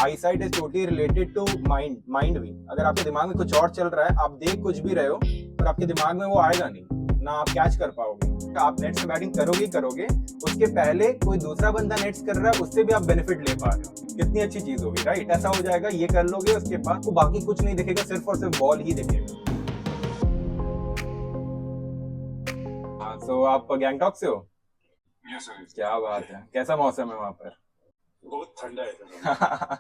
I site is totally related to mind भी। अगर आपके दिमाग में कुछ और चल रहा है, आप देख कुछ भी रहे हो, पर आपके दिमाग में वो आएगा नहीं, ना आप कैच कर पाओगे। आप नेट से बैटिंग करोगे करोगे, उसके पहले कोई दूसरा बंदा नेट्स कर रहा है, उससे भी आप बेनिफिट ले पा रहे हो। कितनी अच्छी चीज होगी, राइट? ऐसा हो जाएगा, ये कर लोगे, उसके बाद को बाकी कुछ नहीं दिखेगा, सिर्फ और सिर्फ बॉल ही दिखेगा। हाँ, तो आप गैंगटॉक से हो? Yes sir. क्या बात है, कैसा मौसम है वहाँ पर? बहुत ठंडा है सर।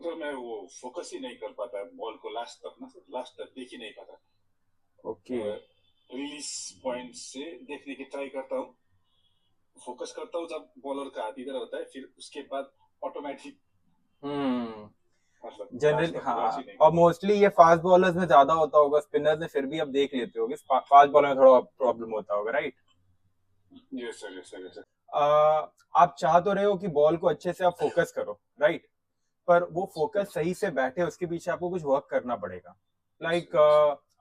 तो मैं वो फोकस ही नहीं कर पाता बॉल को लास्ट तक देख ही नहीं पाता। ओके। रिलीज पॉइंट से देखने की ट्राई करता हूँ, फोकस करता हूँ जब बॉलर का हाथ इधर होता है, फिर उसके बाद ऑटोमेटिक जनरली हाँ, और मोस्टली ये फास्ट बॉलर्स में ज्यादा होता होगा, स्पिनर्स में फिर भी आप देख लेते होगे, फास्ट बॉलर में थोड़ा प्रॉब्लम होता होगा, right? Yes sir, yes sir, yes sir. आप चाह तो रहे हो कि बॉल को अच्छे से आप फोकस करो, राइट? पर वो फोकस सही से बैठे, उसके पीछे आपको कुछ वर्क करना पड़ेगा। लाइक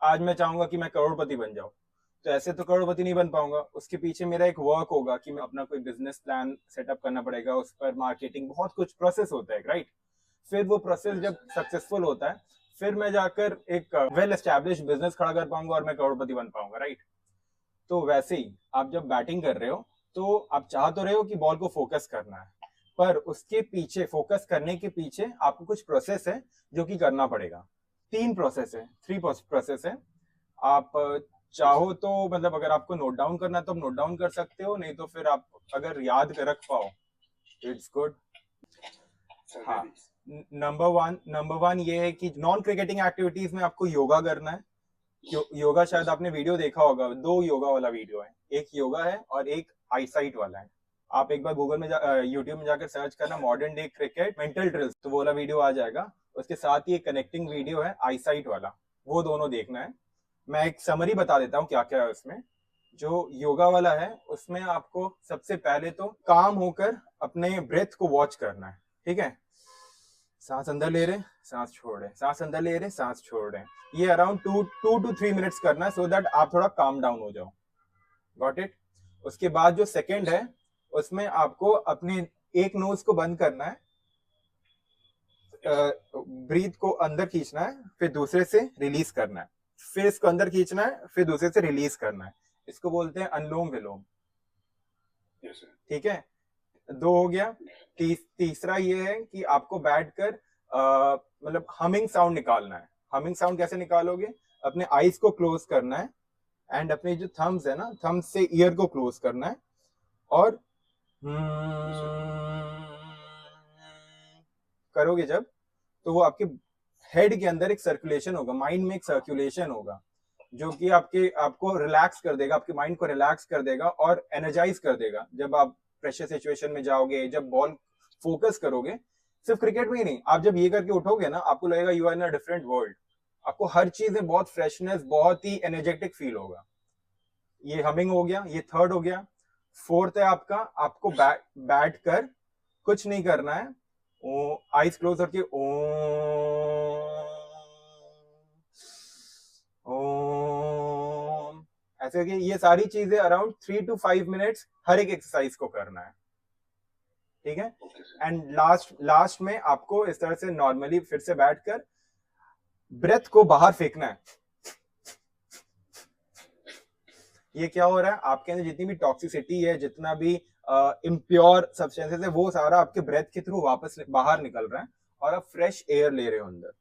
आज मैं चाहूंगा कि मैं करोड़पति बन जाऊं, तो ऐसे तो करोड़पति नहीं बन पाऊंगा। उसके पीछे मेरा एक वर्क होगा कि मैं अपना कोई बिजनेस प्लान सेटअप करना पड़ेगा, उस पर मार्केटिंग, बहुत कुछ प्रोसेस होता है, राइट? फिर वो प्रोसेस जब सक्सेसफुल होता है, फिर मैं जाकर एक वेल एस्टैब्लिश बिजनेस खड़ा कर पाऊंगा और मैं करोड़पति बन पाऊंगा, राइट? तो वैसे ही आप जब बैटिंग कर रहे हो, तो आप चाह तो रहे हो कि बॉल को फोकस करना है, पर उसके पीछे, फोकस करने के पीछे आपको कुछ प्रोसेस है जो कि करना पड़ेगा। 3 प्रोसेस है। आप चाहो तो मतलब अगर आपको नोट डाउन करना है तो आप नोट डाउन कर सकते हो, नहीं तो फिर आप अगर याद रख पाओ, इट्स गुड। हाँ, नंबर वन ये है कि नॉन क्रिकेटिंग एक्टिविटीज में आपको योगा करना है। योगा शायद आपने वीडियो देखा होगा, 2 योगा वाला वीडियो है, एक योगा है और एक आईसाइट वाला है। आप एक बार गूगल में यूट्यूब में जाकर सर्च करना modern day cricket mental drills, तो वो वाला वीडियो आ जाएगा। उसके साथ ही एक कनेक्टिंग वीडियो है आईसाइट वाला, वो दोनों देखना है। मैं एक समरी बता देता हूँ क्या क्या है उसमें। जो योगा वाला है उसमें आपको सबसे पहले तो काम होकर अपने ब्रेथ को वॉच करना है, ठीक है? सांस अंदर ले रहे, सांस छोड़ रहे, सांस अंदर ले रहे, सांस छोड़ रहे। ये अराउंड 2 to 3 मिनट्स करना है, सो दैट आप थोड़ा काम डाउन हो जाओ। Got it? उसके बाद जो सेकंड है, उसमें आपको अपने एक नोज को बंद करना है, ब्रीथ को अंदर खींचना है, फिर दूसरे से रिलीज करना है, फिर इसको अंदर खींचना है, फिर दूसरे से रिलीज करना है। इसको बोलते हैं अनुलोम विलोम, ठीक है? 2 हो गया। तीसरा ये है कि आपको बैठकर मतलब हमिंग साउंड निकालना है। हमिंग साउंड कैसे निकालोगे? अपने आईज को क्लोज करना है एंड अपने जो थम्स है ना, थम्स से ईयर को क्लोज करना है और करोगे जब, तो वो आपके हेड के अंदर एक सर्कुलेशन होगा, माइंड में एक सर्कुलेशन होगा, जो कि आपको रिलैक्स कर देगा, आपके माइंड को रिलैक्स कर देगा और एनर्जाइज कर देगा। जब आप प्रेशर सिचुएशन में जाओगे, जब बॉल फोकस करोगे, सिर्फ क्रिकेट में ही नहीं, आप जब ये करके उठोगे ना, आपको लगेगा you are in a different world. आपको हर चीज में बहुत फ्रेशनेस, बहुत ही एनर्जेटिक फील होगा। ये हमिंग हो गया, ये थर्ड हो गया। फोर्थ है आपका, आपको बैठ कर कुछ नहीं करना है, आईज क्लोज करके ओम ऐसे कि ये सारी चीजें अराउंड 3 to 5 मिनट्स हर एक एक्सरसाइज को करना है, ठीक है? एंड लास्ट में आपको इस तरह से नॉर्मली फिर से बैठकर ब्रेथ को बाहर फेंकना है। ये क्या हो रहा है? आपके अंदर जितनी भी टॉक्सिसिटी है, जितना भी इम्प्योर सब्सटेंसेस है, वो सारा आपके ब्रेथ के थ्रू वापस बाहर निकल रहा है और आप फ्रेश एयर ले रहे हो अंदर।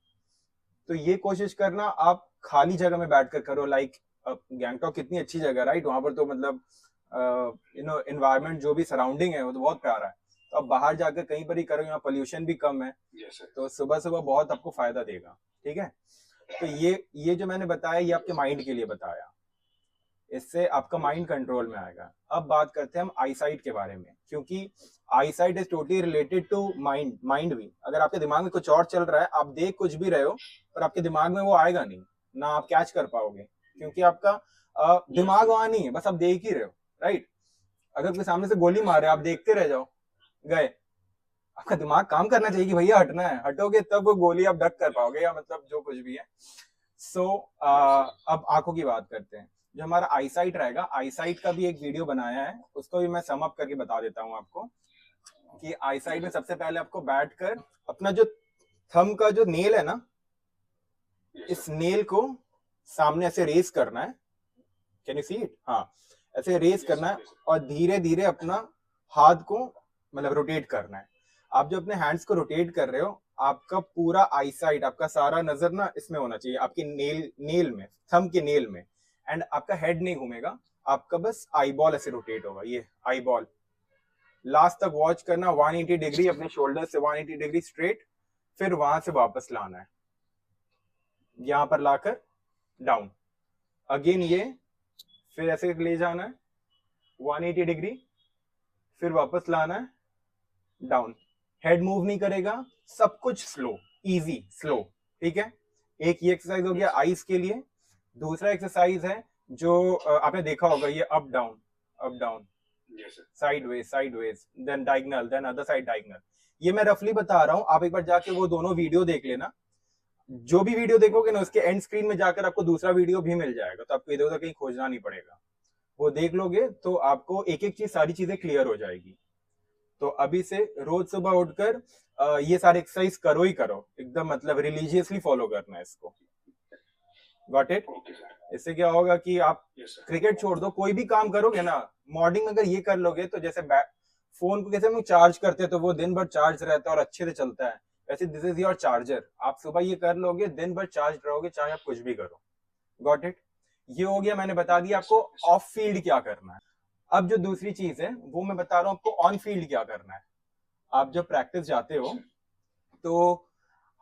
तो ये कोशिश करना आप खाली जगह में बैठकर करो। लाइक गैंगटॉक कितनी अच्छी जगह, राइट? वहां पर तो मतलब एनवायरनमेंट जो भी सराउंडिंग है वो तो बहुत प्यारा है। तो आप बाहर जाकर कहीं पर ही करो, यहाँ पोल्यूशन भी कम है, तो सुबह सुबह बहुत आपको फायदा देगा, ठीक है? तो ये जो मैंने बताया, ये आपके माइंड के लिए बताया, इससे आपका माइंड कंट्रोल में आएगा। अब बात करते हैं हम आईसाइट के बारे में, क्योंकि eyesight is totally related to mind भी। अगर आपके दिमाग में कुछ और चल रहा है, आप देख कुछ भी रहे हो, पर आपके दिमाग में वो आएगा नहीं, ना आप कैच कर पाओगे, क्योंकि आपका दिमाग वहां नहीं है, बस आप देख ही रहे हो, राइट? अगर कोई सामने से गोली मारे, आप देखते रह जाओ, गए। आपका दिमाग काम करना चाहिए कि भैया हटना है, हटोगे तब वो गोली आप डक कर पाओगे, या मतलब जो कुछ भी है। सो अब आंखों की बात करते हैं। जो हमारा आईसाइट रहेगा, आईसाइट का भी एक वीडियो बनाया है, उसको भी मैं सम अप करके बता देता हूँ आपको। कि आई साइड में सबसे पहले आपको बैठ कर अपना जो थंब का जो नेल है ना, इस नेल को सामने ऐसे रेस करना है। Can you see it? हाँ, ऐसे रेस करना है और धीरे धीरे अपना हाथ को मतलब रोटेट करना है। आप जो अपने हैंड्स को रोटेट कर रहे हो, आपका पूरा आई साइड, आपका सारा नजर ना इसमें होना चाहिए, आपके नेल में, थंब के नेल में। एंड आपका हेड नहीं घूमेगा, आपका बस आई बॉल ऐसे रोटेट होगा, ये आई बॉल। लास्ट तक वॉच करना, 180 डिग्री अपने शोल्डर से 180 डिग्री स्ट्रेट, फिर वहां से वापस लाना है, यहां पर लाकर डाउन अगेन, ये फिर ऐसे ले जाना है 180 डिग्री, फिर वापस लाना है डाउन। हेड मूव नहीं करेगा, सब कुछ स्लो, इजी स्लो, ठीक है। एक ये एक्सरसाइज हो गया आईज के लिए। दूसरा एक्सरसाइज है जो आपने देखा होगा, ये up down, sideways, then diagonal, then other side diagonal. ये मैं रफली बता रहा हूं, आप एक बार जाके वो दोनों वीडियो देख लेना। जो भी वीडियो देखोगे ना, उसके एंड स्क्रीन में जाकर आपको दूसरा वीडियो भी मिल जाएगा, तो आपको इधर उधर कहीं खोजना नहीं पड़ेगा। वो देख लोगे तो आपको एक एक चीज, सारी चीजें क्लियर हो जाएगी। तो अभी से रोज सुबह उठकर ये सारे एक्सरसाइज करो ही करो, एकदम मतलब रिलीजियसली फॉलो करना है इसको। Got it? इससे क्या होगा कि आप क्रिकेट छोड़ दो, कोई भी काम करोगे ना, मॉर्निंग अगर ये कर लोगे तो जैसे फोन को कैसे हम चार्ज करते हैं तो वो दिन भर चार्ज रहता है और अच्छे से चलता है, वैसे दिस इज योर चार्जर। आप सुबह ये कर लोगे, दिन भर चार्ज रहोगे, चाहे आप कुछ भी करो। Got it? ये हो गया, मैंने बता दिया आपको ऑफ फील्ड क्या करना है। अब जो दूसरी चीज है वो मैं बता रहा हूँ आपको ऑन फील्ड क्या करना है। आप जब प्रैक्टिस जाते हो तो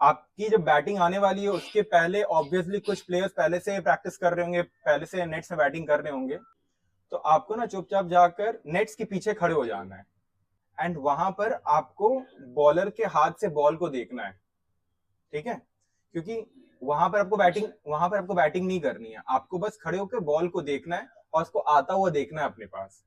आपकी जब बैटिंग आने वाली है उसके पहले ऑब्वियसली कुछ प्लेयर्स पहले से प्रैक्टिस कर रहे होंगे, पहले से नेट्स में बैटिंग कर रहे होंगे। तो आपको ना चुपचाप जाकर नेट्स के पीछे खड़े हो जाना है एंड वहां पर आपको बॉलर के हाथ से बॉल को देखना है, ठीक है। क्योंकि वहां पर आपको बैटिंग नहीं करनी है, आपको बस खड़े होकर बॉल को देखना है और उसको आता हुआ देखना है अपने पास।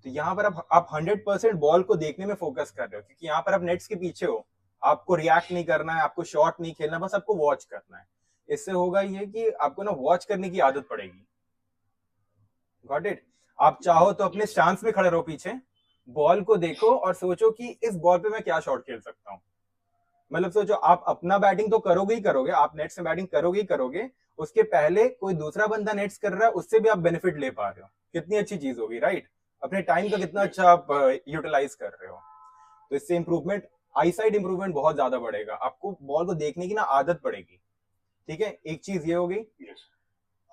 तो यहाँ पर आप 100% बॉल को देखने में फोकस कर रहे हो, क्योंकि यहाँ पर आप नेट्स के पीछे हो, आपको रिएक्ट नहीं करना है, आपको शॉट नहीं खेलना, बस आपको वॉच करना है। इससे होगा ये कि आपको ना वॉच करने की आदत पड़ेगी। Got it? आप चाहो तो अपने स्टांस में खड़े रहो पीछे, बॉल को देखो और सोचो कि इस बॉल पे मैं क्या शॉट खेल सकता हूँ। मतलब सोचो, आप अपना बैटिंग तो करोगे ही करोगे, आप नेट्स में बैटिंग करोगे ही करोगे, उसके पहले कोई दूसरा बंदा नेट्स कर रहा है, उससे भी आप बेनिफिट ले पा रहे हो, कितनी अच्छी चीज होगी, राइट? अपने टाइम का कितना अच्छा आप यूटिलाइज कर रहे हो। तो इससे इंप्रूवमेंट, आई साइड इंप्रूवमेंट बहुत ज्यादा बढ़ेगा, आपको बॉल को देखने की ना आदत पड़ेगी, ठीक है। एक चीज ये हो गई।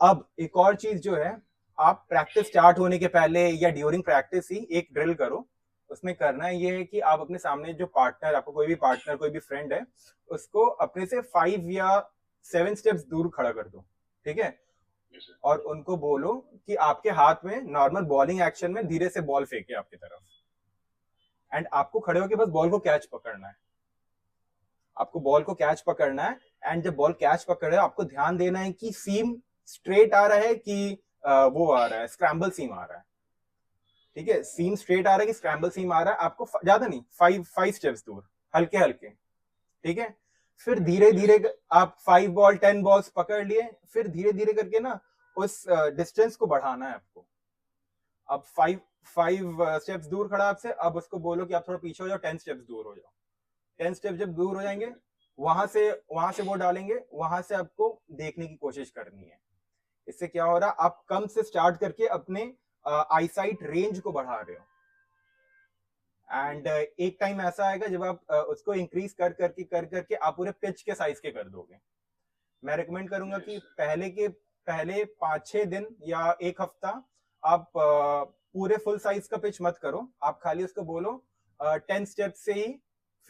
अब एक और चीज जो है, आप प्रैक्टिस स्टार्ट होने के पहले या ड्यूरिंग प्रैक्टिस ही एक ड्रिल करो। उसमें करना ये है कि आप अपने सामने जो पार्टनर, आपको कोई भी पार्टनर, कोई भी फ्रेंड है, उसको अपने से 5 या 7 स्टेप्स दूर खड़ा कर दो, ठीक है। और उनको बोलो कि आपके हाथ में नॉर्मल बॉलिंग एक्शन में धीरे से बॉल फेंके आपकी तरफ, एंड आपको खड़े होकर बस बॉल को कैच पकड़ना है। आपको बॉल को कैच पकड़ना है एंड जब बॉल कैच पकड़े आपको ध्यान देना है कि सीम स्ट्रेट आ रहा है कि वो आ रहा है, स्क्रैम्बल सीम आ रहा है, ठीक है। सीम स्ट्रेट आ रहा है कि स्क्रैम्बल सीम आ रहा है, आपको ज्यादा नहीं, 5 स्टेप्स दूर, हल्के हल्के, ठीक है। फिर धीरे धीरे आप 5 बॉल 10 बॉल्स पकड़ लिए, फिर धीरे धीरे करके ना उस डिस्टेंस को बढ़ाना है आपको। अब 5 स्टेप्स दूर खड़ा आपसे, अब उसको बोलो कि आप थोड़ा पीछे हो जाओ, 10 स्टेप्स दूर हो जाओ। 10 स्टेप जब दूर हो जाएंगे, वहां से वो डालेंगे, वहां से आपको देखने की कोशिश करनी है। इससे क्या हो रहा है, आप कम से स्टार्ट करके अपने आई साइट रेंज को बढ़ा रहे हो। एंड एक टाइम ऐसा आएगा जब आप उसको इंक्रीज कर करके आप पूरे पिच के साइज के कर दोगे। मैं रिकमेंड करूंगा कि पहले 5-6 दिन या एक हफ्ता आप पूरे फुल साइज का पिच मत करो, आप खाली उसको बोलो 10 स्टेप से ही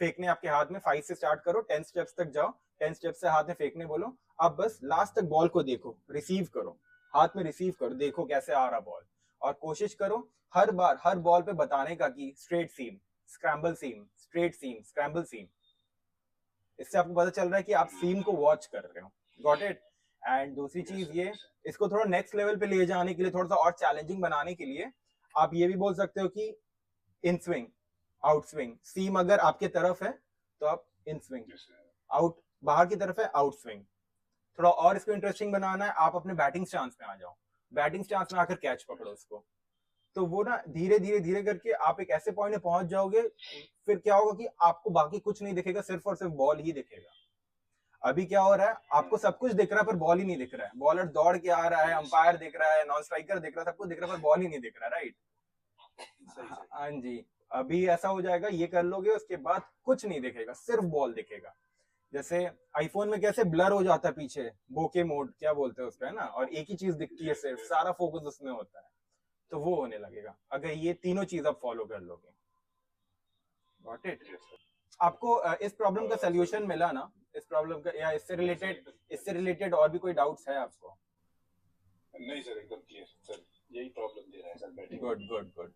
फेंकने आपके हाथ में, 5 से स्टार्ट करो, 10 स्टेप्स तक जाओ, 10 स्टेप से हाथ में फेंकने बोलो। आप बस लास्ट तक बॉल को देखो, रिसीव करो, हाथ में रिसीव करो, देखो कैसे आ रहा बॉल, और कोशिश करो हर बार हर बॉल पे बताने का कि स्ट्रेट सीम, स्क्रैम्बल सीम, स्ट्रेट सीम, स्क्रैम्बल सीम। इससे आपको पता चल रहा है कि आप सीम को वॉच कर रहे हो। Got it? एंड दूसरी चीज ये, इसको थोड़ा नेक्स्ट लेवल पे ले जाने के लिए, थोड़ा सा और चैलेंजिंग बनाने के लिए आप ये भी बोल सकते हो कि इन स्विंग, आउट स्विंग। सीम अगर आपके तरफ है तो आप इन स्विंग, आउट बाहर की तरफ है आउट स्विंग। थोड़ा और इसको इंटरेस्टिंग बनाना है, आप अपने बैटिंग स्टांस में आ जाओ, बैटिंग स्टांस में आकर कैच पकड़ो उसको, तो वो ना धीरे धीरे धीरे करके आप एक ऐसे पॉइंट में पहुंच जाओगे, फिर क्या होगा कि आपको बाकी कुछ नहीं दिखेगा, सिर्फ और सिर्फ बॉल ही दिखेगा। अभी क्या हो रहा है, आपको सब कुछ दिख रहा है पर बॉल ही नहीं दिख रहा है। बॉलर दौड़ के आ रहा है, अंपायर दिख रहा है, नॉन स्ट्राइकर दिख रहा है, सब कुछ दिख रहा है पर बॉल ही नहीं दिख रहा है, राइट? हाँ जी। अभी ऐसा हो जाएगा, ये कर लोगे उसके बाद कुछ नहीं दिखेगा, सिर्फ बॉल दिखेगा। जैसे आईफोन में कैसे ब्लर हो जाता है पीछे, बोके मोड क्या बोलते हैं उसका, है ना, और एक ही चीज दिखती है, सिर्फ सारा फोकस उसमें होता है, तो वो होने लगेगा अगर ये तीनों चीज आप फॉलो कर लोगे। Got it? आपको इस प्रॉब्लम का सोल्यूशन मिला ना, इस प्रॉब्लम का, या इससे रिलेटेड और भी कोई डाउट्स है आपको? नहीं सर, एकदम क्लियर सर, यही प्रॉब्लम दे रहा है sir batting. Good good good.